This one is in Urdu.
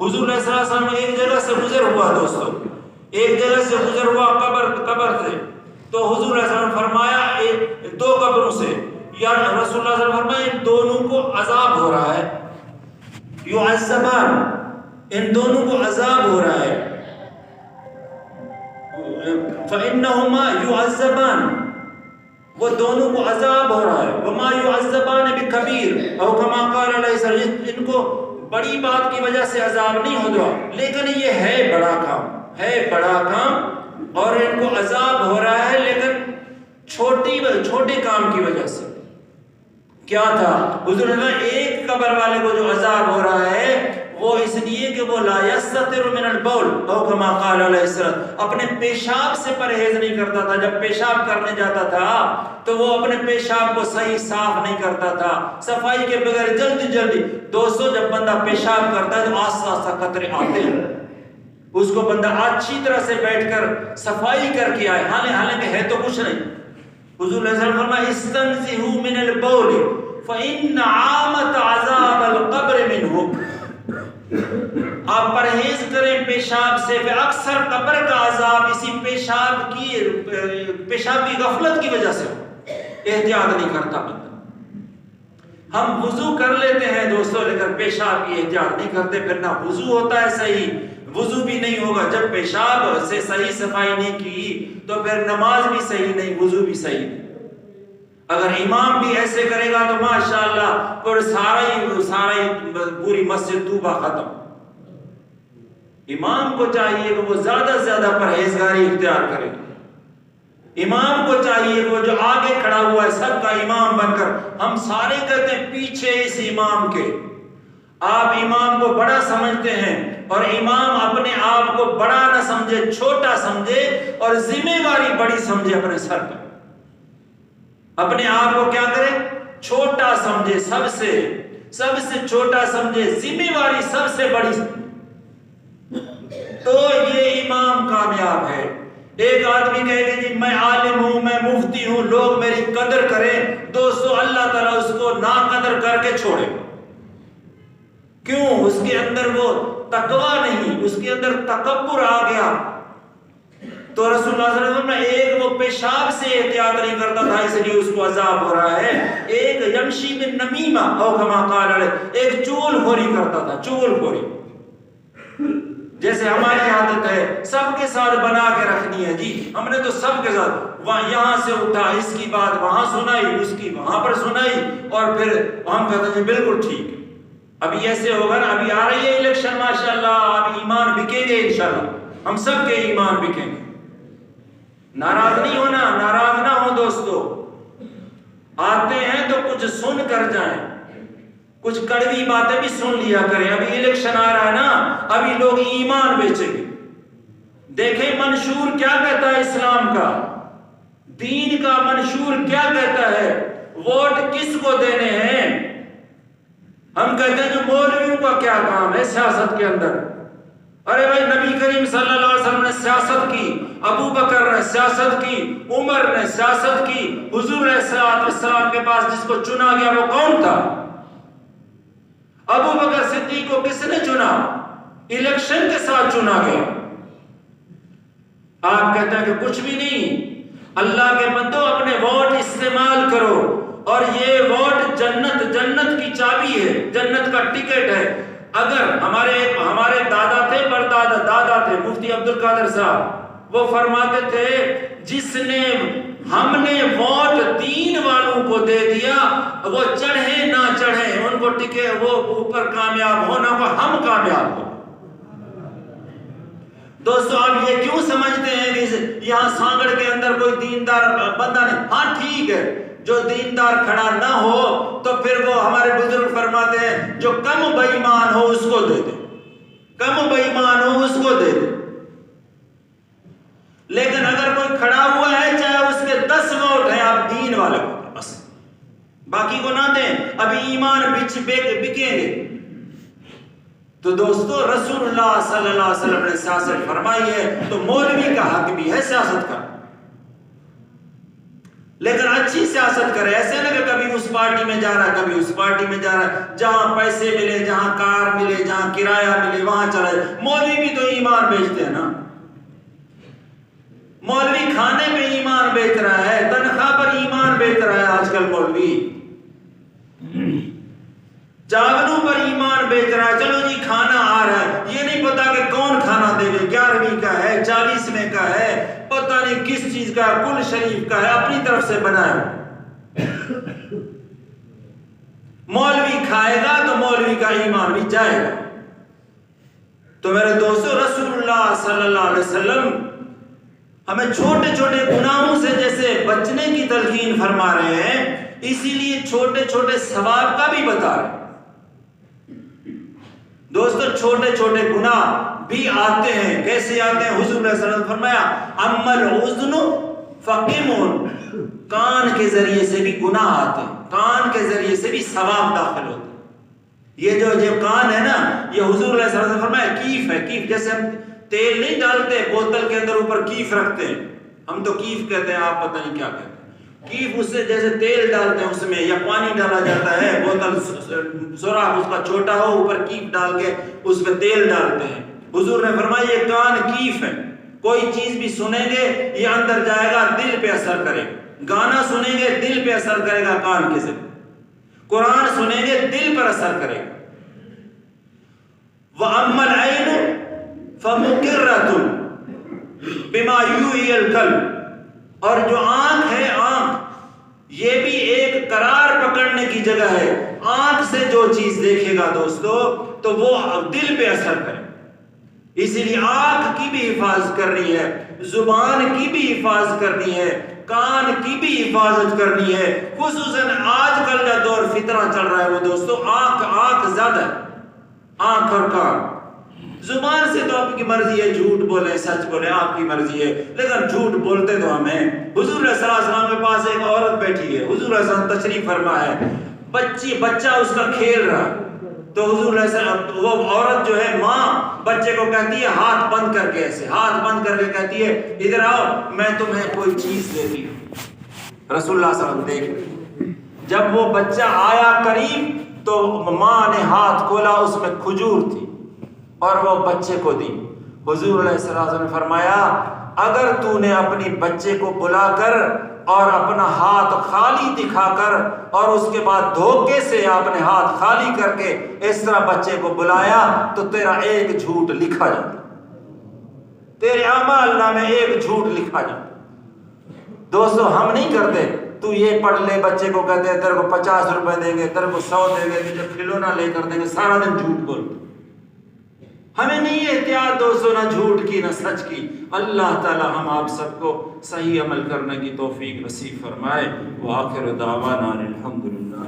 حضور علیہ السلام ایک جگہ سے گزر ہوا دوستو، ایک جگہ سے گزر ہوا قبر سے، تو حضور علیہ السلام فرمایا دو قبروں سے، یا رسول اللہ صلی اللہ علیہ وسلم فرمایا ان دونوں کو عذاب ہو رہا ہے، یعذبان، ان دونوں کو عذاب ہو رہا ہے، فَإِنَّهُمَا يُعَذَّبَانِ، وہ دونوں کو عذاب ہو رہا ہے، وَمَا يُعَذَّبَانِ بِكَبِيرٍ أَوْ كَمَا قَالَ عَلَيْهِ السَّلَامُ، ان کو بڑی بات کی وجہ سے عذاب نہیں ہوگا، لیکن یہ ہے بڑا کام، ہے بڑا کام، اور ان کو عذاب ہو رہا ہے لیکن چھوٹے کام کی وجہ سے۔ کیا تھا؟ حضور نے ایک قبر والے کو جو عذاب ہو رہا ہے وہ اس لیے کہ وہ لا یستتر من البول او کما قال علیہ السلام، اپنے پیشاب سے پرہیز نہیں کرتا تھا، جب پیشاب کرنے جاتا تھا تو وہ اپنے پیشاب کو صحیح صاف نہیں کرتا تھا، صفائی کے بغیر جلدی دوستو جب بندہ پیشاب کرتا ہے تو آسا قطرے آتے ہیں، اس کو بندہ اچھی طرح سے بیٹھ کر صفائی کر کے آئے، حالانکہ ہے تو کچھ نہیں۔ حضور علیہ السلام فرمایا استنزہوا من البول فإن عامت عذاب القبر منہ، آپ پرہیز کریں پیشاب سے، اکثر قبر کا عذاب اسی پیشاب کی غفلت کی وجہ سے، احتیاط نہیں کرتا بندہ۔ ہم وضو کر لیتے ہیں دوستوں لیکن پیشاب کی احتیاط نہیں کرتے، پھر نہ وضو ہوتا ہے صحیح، وضو بھی نہیں ہوگا، جب پیشاب سے صحیح صفائی نہیں کی تو پھر نماز بھی صحیح نہیں، وضو بھی صحیح نہیں۔ اگر امام بھی ایسے کرے گا تو ماشاءاللہ پھر سارا ہی پوری مسجد توبہ ختم۔ امام کو چاہیے کہ وہ زیادہ سے زیادہ پرہیزگاری اختیار کرے، امام کو چاہیے کہ وہ جو آگے کھڑا ہوا ہے سب کا امام بن کر، ہم سارے کہتے ہیں پیچھے اس امام کے، آپ امام کو بڑا سمجھتے ہیں اور امام اپنے آپ کو بڑا نہ سمجھے، چھوٹا سمجھے اور ذمہ داری بڑی سمجھے اپنے سر پر، اپنے آپ کو کیا کرے؟ چھوٹا سمجھے، سب سے چھوٹا سمجھے، ذمہ داری سب سے بڑی سمجھے، تو یہ امام کامیاب ہے۔ ایک آدمی کہے گا جی میں عالم ہوں، میں مفتی ہوں، لوگ میری قدر کریں، دوستو اللہ تعالیٰ اس کو ناقدر کر کے چھوڑے گا۔ کیوں؟ اس کے اندر وہ تقوی نہیں، اس کے اندر تکبر آ گیا۔ تو رسول اللہ صلی اللہ علیہ وسلم نے ایک وہ پیشاب سے احتیاط نہیں کرتا تھا اس لیے اس کو عذاب ہو رہا ہے، ایک یمشی بالنمیمہ او کما قال علیہ، ایک چغل خوری کرتا تھا، چغل خوری، جیسے ہماری عادت ہے سب کے ساتھ بنا کے رکھنی ہے، جی ہم نے تو سب کے ساتھ یہاں سے اٹھا اس کی بات وہاں سنائی، اس کی وہاں پر سنائی، اور پھر ہم کہتے ہیں بالکل ٹھیک ہے۔ ابھی ایسے ہوگا نا، ابھی آ رہی ہے الیکشن ماشاءاللہ، اب ایمان بکیں گے انشاءاللہ، ہم سب کے ایمان بکیں گے۔ ناراض نہیں ہونا، ناراض نہ ہو دوستو، آتے ہیں تو کچھ سن کر جائیں، کچھ کڑوی باتیں بھی سن لیا کریں۔ ابھی الیکشن آ رہا ہے نا، ابھی لوگ ایمان بیچیں گے، دیکھیں منشور کیا کہتا ہے اسلام کا، دین کا منشور کیا کہتا ہے، ووٹ کس کو دینے ہیں۔ ہم کہتے ہیں کہ مولویوں کا کیا کام ہے سیاست کے اندر، ارے بھائی نبی کریم صلی اللہ علیہ وسلم نے سیاست کی، ابو بکر نے سیاست کی، عمر نے سیاست کی، حضور علیہ السلام کے پاس جس کو چنا گیا وہ کون تھا؟ ابو بکر صدیق کو کس نے چنا؟ الیکشن کے ساتھ چنا گیا۔ آپ کہتے ہیں کہ کچھ بھی نہیں، اللہ کے بندو اپنے ووٹ استعمال کرو، اور یہ ووٹ جنت کی چابی ہے، جنت کا ٹکٹ ہے۔ اگر ہمارے دادا تھے، دادا تھے مفتی عبد القادر صاحب، وہ فرماتے تھے ہم نے ووٹ دین والوں کو دے دیا، وہ چڑھے نہ چڑھے، ان کو ٹکے، وہ اوپر کامیاب ہونا، وہ ہم کامیاب ہو۔ دوستو آپ یہ کیوں سمجھتے ہیں کہ یہاں سانگڑ کے اندر کوئی دیندار بندہ نہیں؟ ہاں ٹھیک ہے، جو دیندار کھڑا نہ ہو تو پھر وہ ہمارے بزرگ فرماتے ہیں جو کم بے ایمان ہو اس کو دے دے، کم بے ایمان ہو اس کو دے دے، لیکن اگر کوئی کھڑا ہوا ہے چاہے اس کے 10 ووٹ ہیں، آپ دین والے کو بس، باقی کو نہ دیں، ابھی ایمان بکیں گے۔ تو دوستو رسول اللہ صلی اللہ علیہ وسلم نے سیاست فرمائی ہے، تو مولوی کا حق بھی ہے سیاست کا۔ لیکن اچھی سیاست کرے، ایسے نہ کہ کبھی اس پارٹی میں جا رہا ہے کبھی اس پارٹی میں جا رہا ہے، جہاں پیسے ملے، جہاں کار ملے، جہاں کرایہ ملے وہاں چلا جائے۔ مولوی بھی تو ایمان بیچتے ہیں نا، مولوی کھانے پہ ایمان بیچ رہا ہے، تنخواہ پر ایمان بیچ رہا ہے آج کل مولوی، چاولوں پر ایمان بیچ رہا ہے۔ چلو جی کھانا آ رہا ہے، یہ نہیں پتا کہ کون کھانا دے گا، 11ویں کا ہے، 40ویں کا ہے، پتہ نہیں کس چیز کا، کل شریف کا ہے، اپنی طرف سے بنایا۔ مولوی کھائے گا تو مولوی کا ایمان بھی جائے گا۔ تو میرے دوستو، رسول اللہ صلی اللہ علیہ وسلم ہمیں چھوٹے چھوٹے گناہوں سے جیسے بچنے کی تلقین فرما رہے ہیں، اسی لیے چھوٹے چھوٹے ثواب کا بھی بتا رہے ہیں۔ دوستو چھوٹے چھوٹے گناہ بھی آتے ہیں، کیسے آتے ہیں؟ حضور صلی اللہ علیہ وسلم نے فرمایا اما الاذن فقم، کان کے ذریعے سے بھی گناہ آتے ہیں، کان کے ذریعے سے بھی ثواب داخل ہوتے ہیں۔ یہ جو کان ہے نا، یہ حضور صلی اللہ علیہ وسلم نے فرمایا کیف ہے، کیف جیسے ہم تیل نہیں ڈالتے بوتل کے اندر اوپر کیف رکھتے ہیں، ہم تو کیف کہتے ہیں، آپ پتہ نہیں کیا کہتے ہیں۔ کیف اس سے جیسے تیل ڈالتے ہیں اس میں، یا پانی ڈالا جاتا ہے، بوتل سوراخ اس کا چھوٹا ہو، اوپر کیف ڈال کے اس میں تیل ڈالتے ہیں۔ حضور نے فرمایا یہ کان کیف ہے، کوئی چیز بھی سنیں گے یہ اندر جائے گا، دل پہ اثر کرے گا، گانا سنیں گے دل پہ اثر کرے گا کان کے ذریعے، قرآن سنیں گے دل پر اثر کرے گا۔ وَأَمَّا الْعَيْنُ فَمُقِرَّةٌ بِمَا يُوحِي الْقَلْبُ، اور جو آنکھ ہے، آنکھ یہ بھی ایک قرار پکڑنے کی جگہ ہے۔ آنکھ سے جو چیز دیکھے گا دوستو تو وہ دل پہ اثر کرے، اسی لیے آنکھ کی بھی حفاظت کرنی ہے، زبان کی بھی حفاظت کرنی ہے، کان کی بھی حفاظت کرنی ہے۔ خصوصاً آج کل کا دور فتنہ چل رہا ہے وہ دوستو، آنکھ زیادہ ہے، آنکھ اور کان۔ زبان سے تو آپ کی مرضی ہے، جھوٹ بولے سچ بولے آپ کی مرضی ہے، لیکن جھوٹ بولتے تو ہمیں۔ حضور صلی اللہ علیہ وسلم کے پاس ایک عورت بیٹھی ہے، حضور صلی اللہ علیہ وسلم تشریف فرما ہے، بچہ اس کا کھیل رہا، تو حضور صلی اللہ علیہ وسلم، وہ عورت جو ہے ماں بچے کو کہتی ہے ہاتھ بند کر کے، ایسے ہاتھ بند کر کے کہتی ہے ادھر آؤ میں تمہیں کوئی چیز دیتی ہوں۔ رسول اللہ صلی اللہ علیہ وسلم دیکھ، جب وہ بچہ آیا قریب تو ماں نے ہاتھ کھولا، اس میں کھجور تھی اور وہ بچے کو دی۔ حضور علیہ السلام نے فرمایا اگر تو نے اپنی بچے کو بلا کر اور اپنا ہاتھ خالی دکھا کر اور اس کے بعد دھوکے سے اپنے ہاتھ خالی کر کے اس طرح بچے کو بلایا تو تیرا ایک جھوٹ لکھا جاتا، تیرے اعمال نامے ایک جھوٹ لکھا جاتا۔ دوستو ہم نہیں کرتے، تو یہ پڑھ لے، بچے کو کہتے ہیں تیرے کو 50 روپے دیں گے، تیرے کو 100 دیں گے، تجھے کھلونا لے کر دیں گے، سارا دن جھوٹ بول۔ ہمیں نہیں احتیاط دوستو، نہ جھوٹ کی نہ سچ کی۔ اللہ تعالی ہم آپ سب کو صحیح عمل کرنے کی توفیق نصیب فرمائے۔ وآخر دعوانا الحمدللہ۔